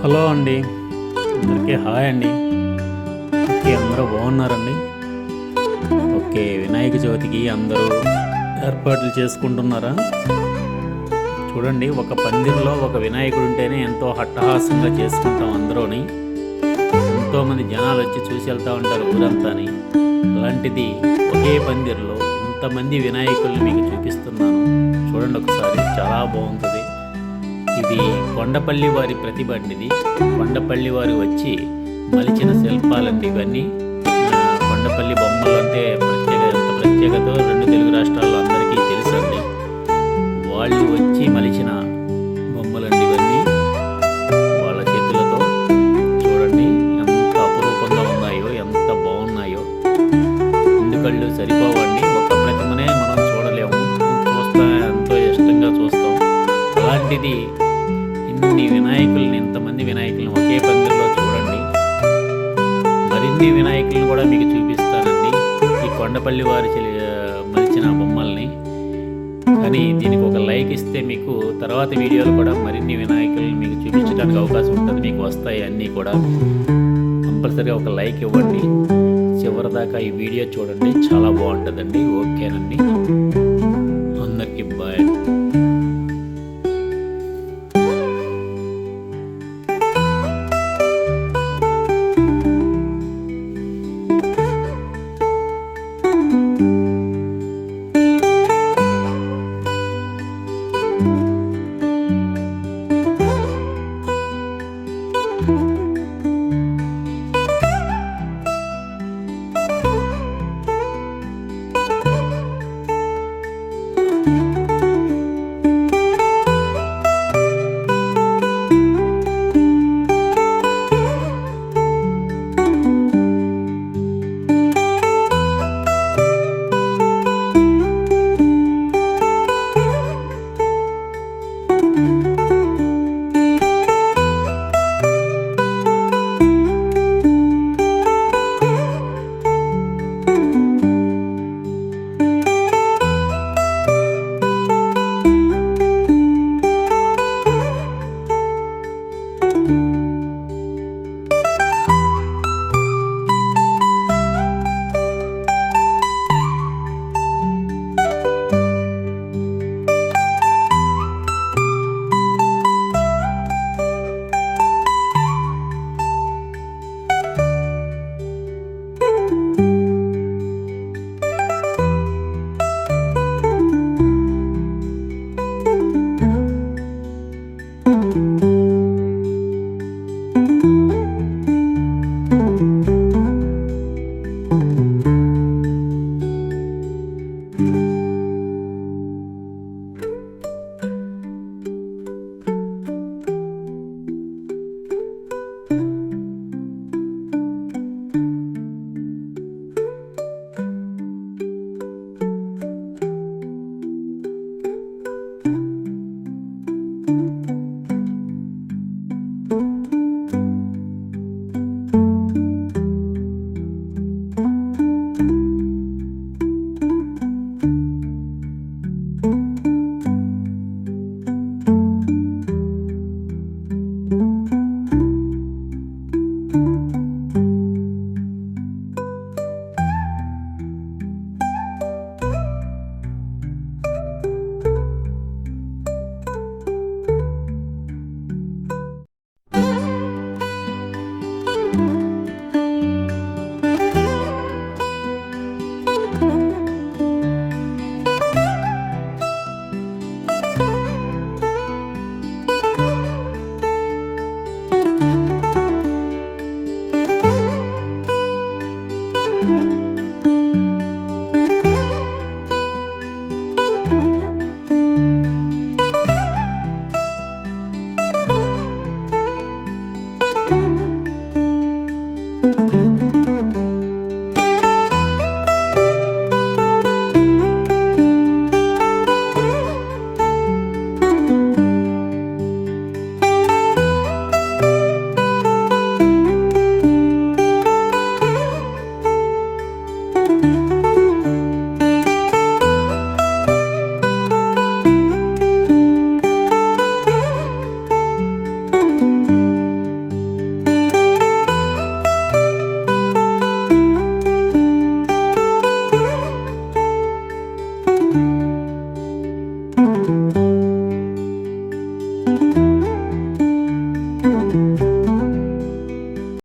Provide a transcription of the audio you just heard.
Hello అండి, అందరికీ hi అండి. ఓకే, అందరూ బాగున్నారండి. ఓకే, వినాయక చవితికి అందరూ ఏర్పాట్లు చేసుకుంటున్నారా? చూడండి, ఒక పందిరిలో ఒక వినాయకుడు ఉంటేనే ఎంతో హట్టహాసంగా చేసుకుంటాం అందరూని. ఎంతోమంది జనాలు వచ్చి చూసి వెళ్తూ ఉంటారు ఊరంతాని. అలాంటిది ఒకే పందిరిలో ఇంతమంది వినాయకుల్ని మీకు చూపిస్తున్నాను. చూడండి ఒకసారి, చాలా బాగుంటుంది. ఇది కొండపల్లి వారి ప్రతిభ అండి. ఇది కొండపల్లి వారు వచ్చి మలిచిన శిల్పాలండి ఇవన్నీ. కొండపల్లి బొమ్మలు అంటే ఎంత ప్రత్యేకతో రెండు తెలుగు రాష్ట్రాల్లో అందరికీ తెలుసండి. వాళ్ళు వచ్చి మలిచిన బొమ్మలండి ఇవన్నీ వాళ్ళ చేతులతో. చూడండి ఎంత అపురూపంగా ఉన్నాయో, ఎంత బాగున్నాయో. ఎందుకళ్ళు సరిపోవండి, ఒక ప్రతిమనే మనం చూడలేము, చూస్తా ఎంతో ఇష్టంగా చూస్తాం. అలాంటిది ఇన్ని వినాయకుల్ని, ఇంతమంది వినాయకుల్ని ఒకే పందిరిలో చూడండి. మరిన్ని వినాయకులను కూడా మీకు చూపిస్తానండి, ఈ కొండపల్లి వారి మలిచిన బొమ్మల్ని. కానీ దీనికి ఒక లైక్ ఇస్తే మీకు తర్వాత వీడియోలు కూడా మరిన్ని వినాయకుల్ని మీకు చూపించడానికి అవకాశం ఉంటుంది. మీకు వస్తాయి అన్నీ కూడా. కంపల్సరీగా ఒక లైక్ ఇవ్వండి. చివరిదాకా ఈ వీడియో చూడండి, చాలా బాగుంటుందండి. ఓకేనండి, అందరికీ బాయ్.